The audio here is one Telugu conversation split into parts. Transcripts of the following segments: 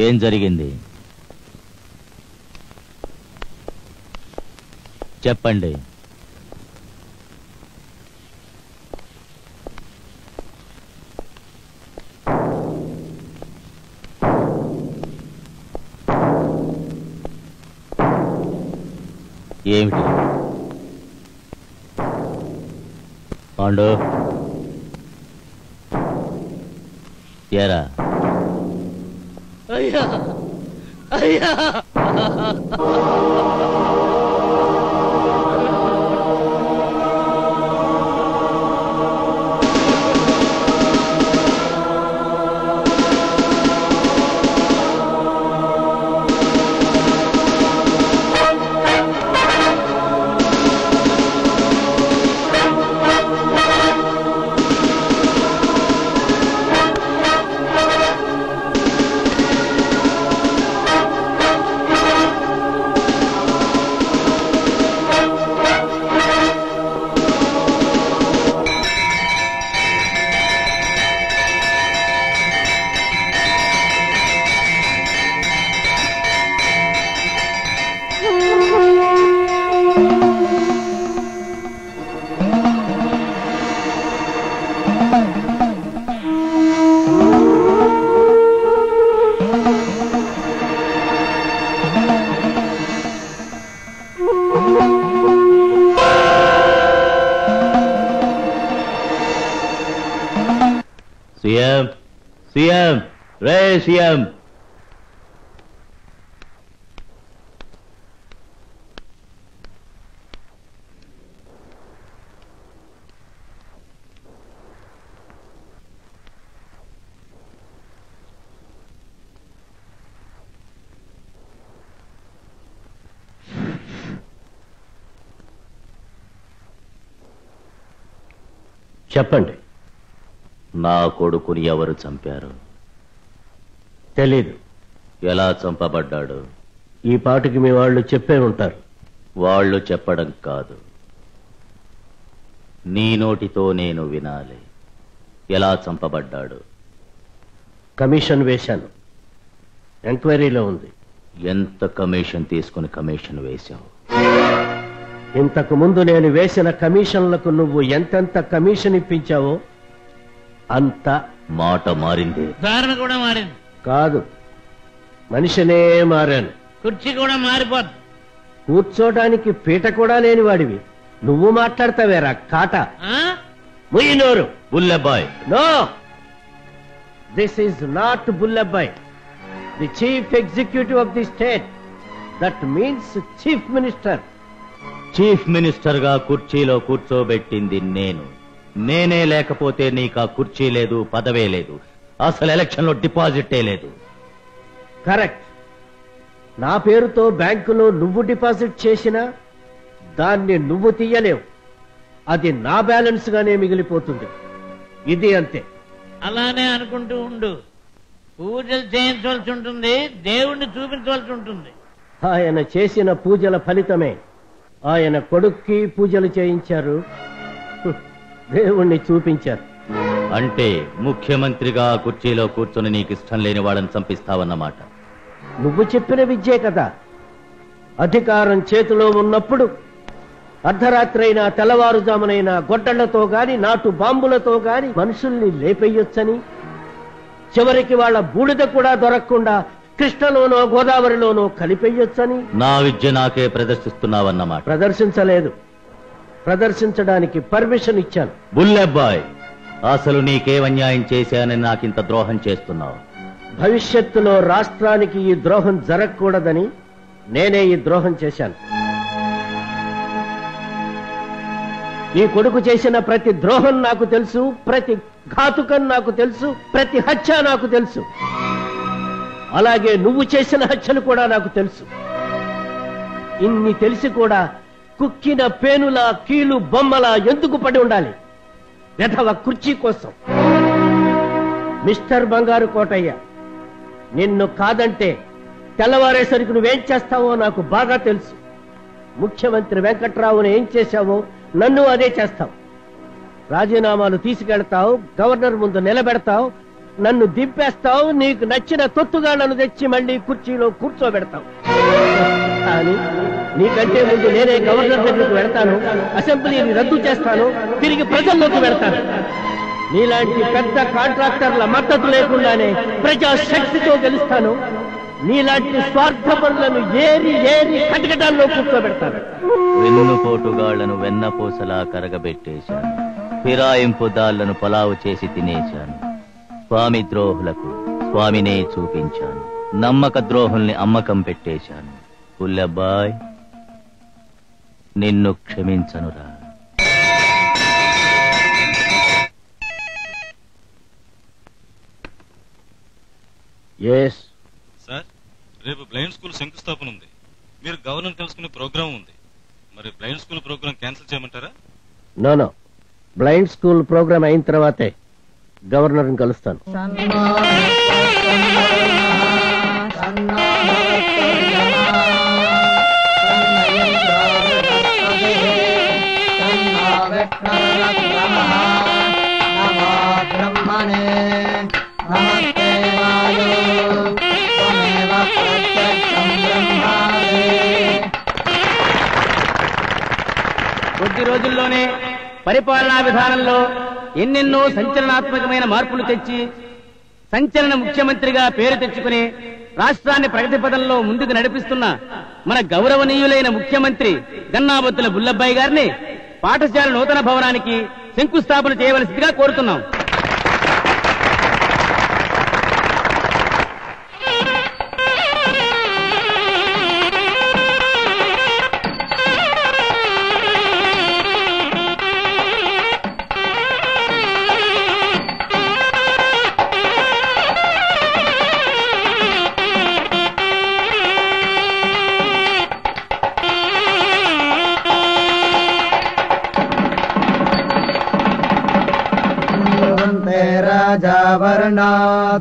ఏం జరిగింది చెప్పండి. ఏమిటి పాండు? ఏరా? అయ్యా అయ్యా సీఎం సీఎం రే సీఎం చెప్పండి. నా కొడుకుని ఎవరు చంపారు? తెలీదు. ఎలా చంపబడ్డాడు? ఈ పాటికి మీ వాళ్ళు చెప్పే ఉంటారు. వాళ్ళు చెప్పడం కాదు, నీ నోటితో నేను వినాలి. ఎలా చంపబడ్డాడు? కమిషన్ వేశాను, ఎంక్వైరీలో ఉంది. ఎంత కమిషన్ తీసుకుని కమిషన్ వేశావు? ఇంతకు ముందు నేను వేసిన కమిషన్లకు నువ్వు ఎంతెంత కమిషన్ ఇప్పించావో అంత. మాట మారింది. ధారణ కూడా మారింది. కాదు, మనిషినే మారాను. కుర్చీ కూడా మారిపోద్ది. కూర్చోడానికి పీట కూడా లేని వాడివి నువ్వు మాట్లాడతావేరా కాట? ముయ్యినోరు. Bullebai. No, this is not Bullebai, the chief executive of the state. That means chief minister. Chief minister గా కుర్చీలో కూర్చోబెట్టింది నేను. నేనే లేకపోతే నీకు ఆ కుర్చీ లేదు, పదవే లేదు, అసలు ఎలక్షన్ లో డిపాజిటే లేదు. కరెక్ట్. నా పేరుతో బ్యాంకులో నువ్వు డిపాజిట్ చేసినా దాన్ని నువ్వు తీయలేవు. అది నా బ్యాలెన్స్ గానే మిగిలిపోతుంది. ఇది అంతే. అలానే అనుకుంటూ ఉండు. పూజలు చేయించవలసి ఉంటుంది, దేవుణ్ణి చూపించవలసి ఉంటుంది. ఆయన చేసిన పూజల ఫలితమే ఆయన కొడుక్కి పూజలు చేయించారు, దేవుణ్ణి చూపించారు. అంటే ముఖ్యమంత్రిగా కుర్చీలో కూర్చొని నీకు ఇష్టం లేని వాళ్ళని చంపిస్తావన్నమాట. నువ్వు చెప్పిన విద్యే కదా. అధికారం చేతిలో ఉన్నప్పుడు అర్ధరాత్రైనా తెల్లవారుజామునైనా గొడ్డళ్లతో గాని నాటు బాంబులతో గాని మనుషుల్ని లేపెయ్యొచ్చని, చివరికి వాళ్ళ బూడిద కూడా దొరకకుండా కృష్ణలోనో గోదావరిలోనో కలిపెయ్యొచ్చని. నా విద్య నాకే ప్రదర్శిస్తున్నావన్నమాట. ప్రదర్శించలేదు, ప్రదర్శించడానికి పర్మిషన్ ఇచ్చాను. బుల్లెబ్బాయ్, అసలు నీకేమన్యాయం చేశానని నాకింత ద్రోహం చేస్తున్నావు? భవిష్యత్తులో రాష్ట్రానికి ఈ ద్రోహం జరగకూడదని నేనే ఈ ద్రోహం చేశాను. ఈ కొడుకు చేసిన ప్రతి ద్రోహం నాకు తెలుసు, ప్రతి ఘాతుకం నాకు తెలుసు, ప్రతి హత్య నాకు తెలుసు. అలాగే నువ్వు చేసిన హత్యలు కూడా నాకు తెలుసు. ఇన్ని తెలిసి కూడా కుక్కిన పేనులా కీలు బొమ్మలా ఎందుకు పడి ఉండాలి? వెధవ కుర్చీ కోసం. మిస్టర్ బంగారు కోటయ్య, నిన్ను కాదంటే తెల్లవారేసరికి నువ్వేం చేస్తావో నాకు బాగా తెలుసు. ముఖ్యమంత్రి వెంకట్రావును ఏం చేశావో నన్ను అదే చేస్తావు. రాజీనామాలు తీసుకెళ్తావు, గవర్నర్ ముందు నిలబెడతావు, నన్ను దింపేస్తావు, నీకు నచ్చిన తొత్తుగా నన్ను తెచ్చి మళ్ళీ కుర్చీలో కూర్చోబెడతావు. కానీ నీకంటే ముందు నేనే గవర్నర్ దగ్గరకు వెళ్తాను, అసెంబ్లీని రద్దు చేస్తాను, తిరిగి ప్రజల్లోకి వెళ్తాను. నీలాంటి పెద్ద కాంట్రాక్టర్ల మద్దతు లేకుండానే ప్రజాశక్తితో గెలుస్తాను. నీలాంటి స్వార్థపరులను ఏరి ఏరి కటకటాల్లో కూర్చోబెడతాను. వెన్నుపోటుగాళ్లను వెన్నపూసలా కరగబెట్టేశాను, ఫిరాయింపు దాళ్లను పలావు చేసి తినేశాను. స్వామి ద్రోహులకు స్వామినే చూపించాను, నమ్మక ద్రోహుల్ని అమ్మకం పెట్టేశాను. పుల్లబ్బాయ్, నిన్ను క్షమించనురా. ఎస్ సార్, రేపు బ్లైండ్ స్కూల్ శంకుస్థాపన ఉంది. మీరు గవర్నర్ కలుసుకునే ప్రోగ్రాం ఉంది. మరి బ్లైండ్ స్కూల్ ప్రోగ్రాం క్యాన్సిల్ చేయమంటారా? నో, బ్లైండ్ స్కూల్ ప్రోగ్రామ్ అయిన తర్వాతే గవర్నర్ని కలుస్తాను. కొద్ది రోజుల్లోనే పరిపాలనా విధానంలో ఎన్నెన్నో సంచలనాత్మకమైన మార్పులు తెచ్చి సంచలన ముఖ్యమంత్రిగా పేరు తెచ్చుకుని రాష్ట్రాన్ని ప్రగతి పథంలో ముందుకు నడిపిస్తున్న మన గౌరవనీయులైన ముఖ్యమంత్రి గన్నాబొత్తుల బుల్లబ్బాయి గారిని పాఠశాల నూతన భవనానికి శంకుస్థాపన చేయవలసిందిగా కోరుతున్నాం.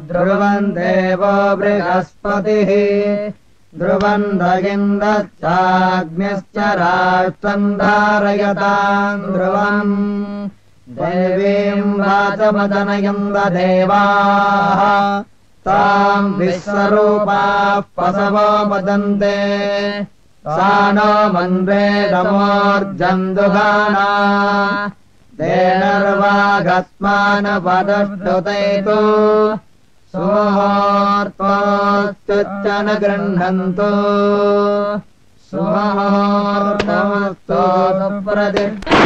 ध्रुवं देवो बृहस्पतिः ध्रुवं दगिन्दश्चाग्निश्च राष्ट्रं धारयतां ध्रुवम् देवीं वाचमदनयं देवाः तां विश्वरूपाः पशवो वदन्ते सा नो मन्वेदमोर्जन्दुगाना देनर्वागस्मानपदष्टुतैतु सुमुहूर्तोच्चन गृह्णन्तु सुमुहूर्तमस्तु सुप्रतिष्ठा.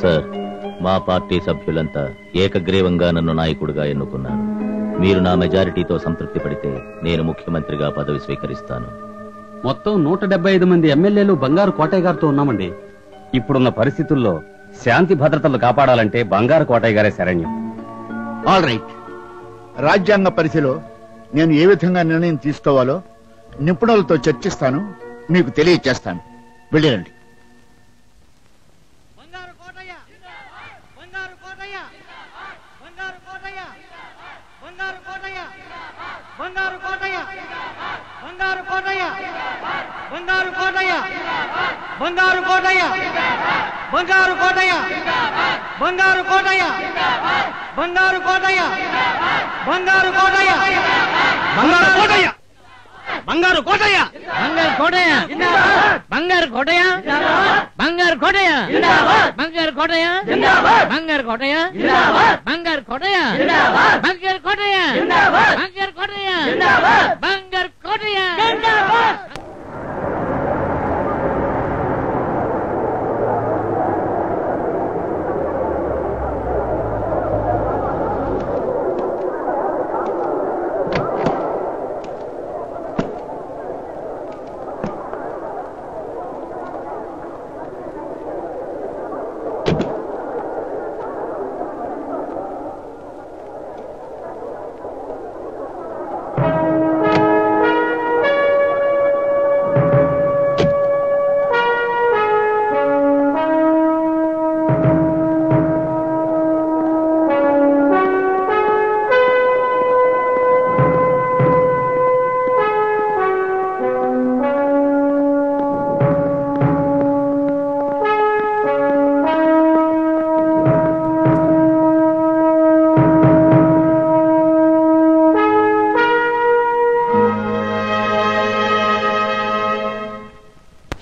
సార్, మా పార్టీ సభ్యులంతా ఏకగ్రీవంగా నన్ను నాయకుడిగా ఎన్నుకున్నారు. మీరు నా మెజారిటీతో సంతృప్తి పడితే నేను ముఖ్యమంత్రిగా పదవి స్వీకరిస్తాను. మొత్తం 175 మంది ఎమ్మెల్యేలు బంగారు కోటయ్య గారితో ఉన్నామండి. ఇప్పుడున్న పరిస్థితుల్లో శాంతి భద్రతలు కాపాడాలంటే బంగారు కోటయ్య గారే శరణ్యం. ఆల్ రైట్, రాజ్యాంగ పరిధిలో నేను ఏ విధంగా నిర్ణయం తీసుకోవాలో నిపుణులతో చర్చిస్తాను, మీకు తెలియచేస్తాను. వెళ్ళండి. బంగారు కోటయ్య, బంగారు కోటయ్య, బంగారు కోటయ్య, బంగారు కోటయ్య, బంగారు కోటయ్య, బంగారు కోటయ్య. బంగారు కోటయ్య బంగారు కోటయ్య బంగారు కోటయ్య బంగారు కోటయ్య బంగారు కోటయ్య బంగారు కోటయ్య బంగారు కోటయ్య బంగారు కోటయ్య బంగారు కోటయ్య బంగారు కోటయ్య బంగారు కోటయ్య బంగారు కోటయ్య బంగారు కోటయ్య బంగారు కోటయ్య బంగారు కోటయ్య బంగారు కోటయ్య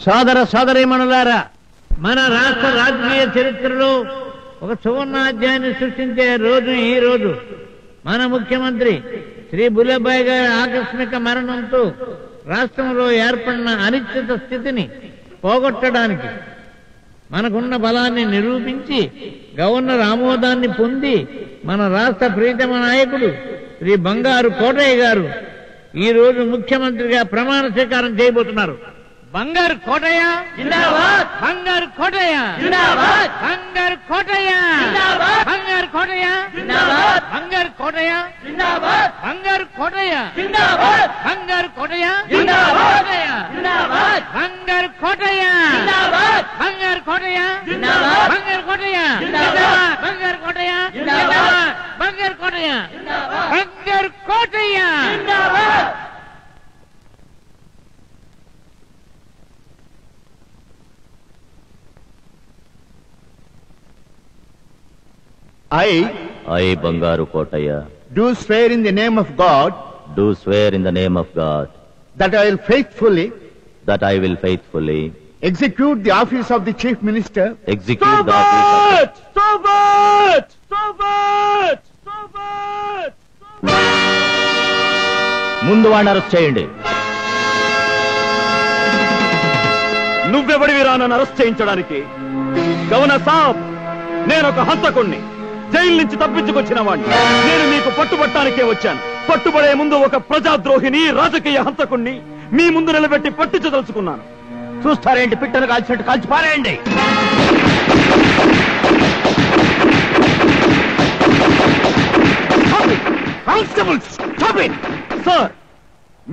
సోదర సోదరీమణులారా, మన రాష్ట్ర రాజకీయ చరిత్రలో ఒక సువర్ణాధ్యాయాన్ని సృష్టించే రోజు ఈ రోజు. మన ముఖ్యమంత్రి శ్రీ బుల్లెబాయ్ గారి ఆకస్మిక మరణంతో రాష్ట్రంలో ఏర్పడిన అనిశ్చిత స్థితిని పోగొట్టడానికి, మనకున్న బలాన్ని నిరూపించి గవర్నర్ ఆమోదాన్ని పొంది మన రాష్ట్ర ప్రీతమ నాయకుడు శ్రీ బంగారు కోటయ్య గారు ఈ రోజు ముఖ్యమంత్రిగా ప్రమాణ స్వీకారం చేయబోతున్నారు. బంగారు కోటయ్య జిందాబాద్, బంగారు కోటయ్య జిందాబాద్, బంగారు కోటయ్య బంగారు కోటయ్య జిందాబాద్, బంగారు కోటయ్య జిందాబాద్, బంగారు కోటయ్య జిందాబాద్, బంగారు కోటయ్య జిందాబాద్, బంగారు కోటయ్య జిందాబాద్, బంగారు కోటయ్య జిందాబాద్, బంగారు కోటయ్య జిందాబాద్, బంగారు కోటయ్య జిందాబాద్, బంగారు కోటయ్య బంగారు కోటయ్య జిందాబాద్. I, Bangaru Kotaya, do swear in the name of God do swear in the name of God that I will faithfully execute the office of the Chief Minister. execute the office ముందు వాడిని అరెస్ట్ చేయండి. నువ్వెవడివిరా నన్ను అరెస్ట్ చేయించడానికి? గవర్నర్ సాబ్, నేను ఒక హంతకుణ్ణి, జైలు నుంచి తప్పించుకొచ్చిన వాడిని. నేను మీకు పట్టుబట్టానికే వచ్చాను. పట్టుబడే ముందు ఒక ప్రజాద్రోహిని, రాజకీయ హంతకుణ్ణి మీ ముందు నిలబెట్టి పట్టించదలుచుకున్నాను. చూస్తారేంటి? పిట్టను కాల్చినట్టు కాల్చి పారేయండి. సార్,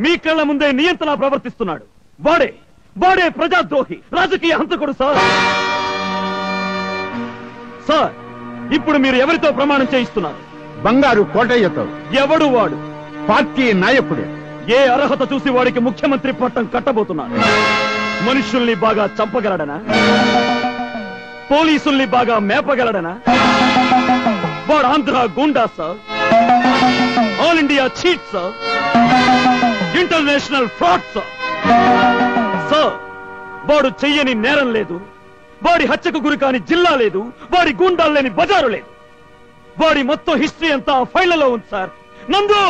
మీ కళ్ళ ముందే నియంత్రణ ప్రవర్తిస్తున్నాడు. వాడే ప్రజాద్రోహి, రాజకీయ హంతకుడు సార్. సార్, ఇప్పుడు మీరు ఎవరితో ప్రమాణం చేయిస్తున్నారు? బంగారు కోటయ్యతో. ఎవడు వాడు? పార్టీ నాయకుడు. ఏ అర్హత చూసి వాడికి ముఖ్యమంత్రి పట్టం కట్టబోతున్నారు? మనుషుల్ని బాగా చంపగలడనా? పోలీసుల్ని బాగా మేపగలడనా? వాడు Andhra goonda sir, all India cheat sir, international fraud sir. Sir, వాడు చెయ్యని నేరం లేదు, వాడి హత్యకు గురి కాని జిల్లా లేదు, వాడి గూండాలు లేని బజారు లేదు. వాడి మొత్తం హిస్టరీ అంతా ఫైళ్లలో ఉంది సార్. నందు,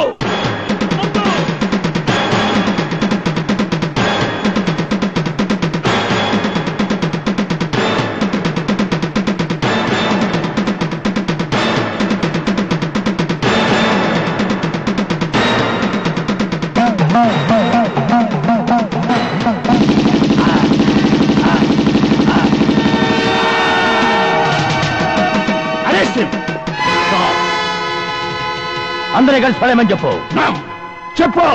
అందరే కలిసి పడేమని చెప్పు. చెప్పు.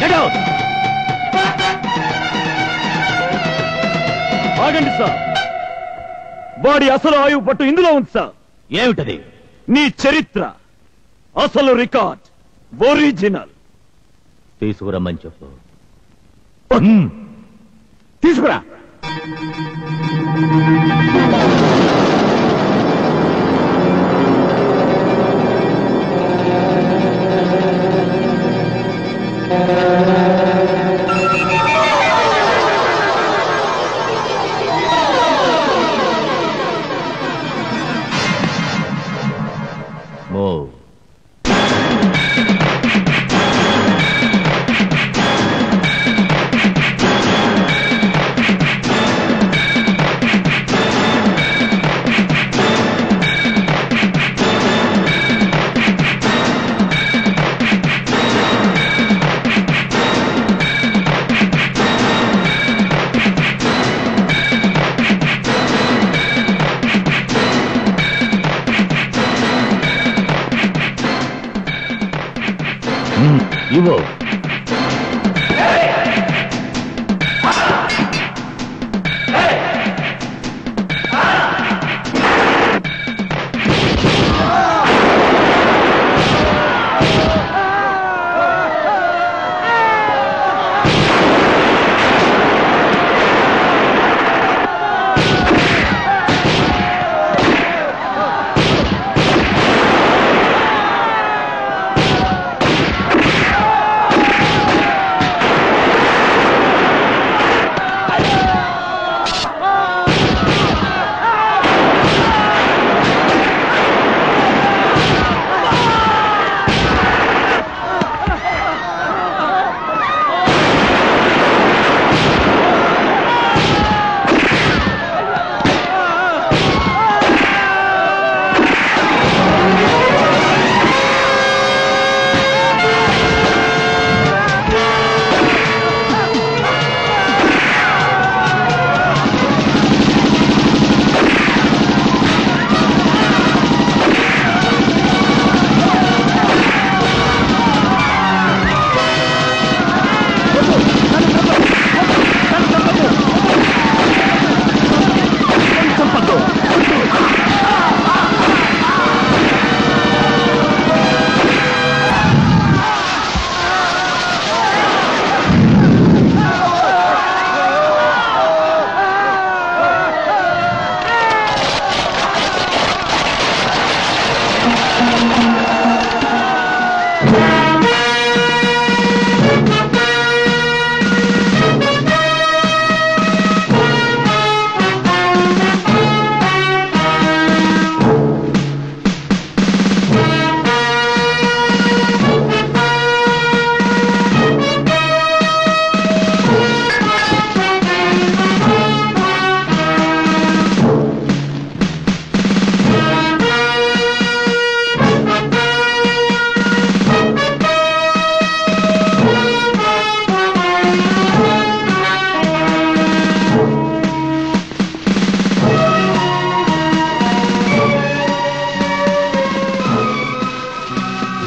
Get out! ఆగండి సార్. వాడి అసలు ఆయువు పట్టు ఇందులో ఉంది సార్. ఏమిటది? నీ చరిత్ర, అసలు రికార్డ్, ఒరిజినల్. తీసుకురమ్మని చెప్పు. తీసుకురా. Move. ఇవ్వు.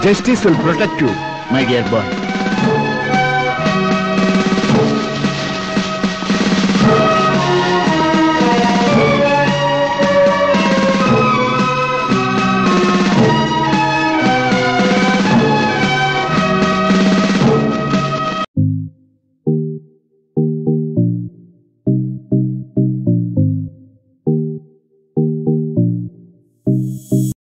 Justice will protect you, my dear boy.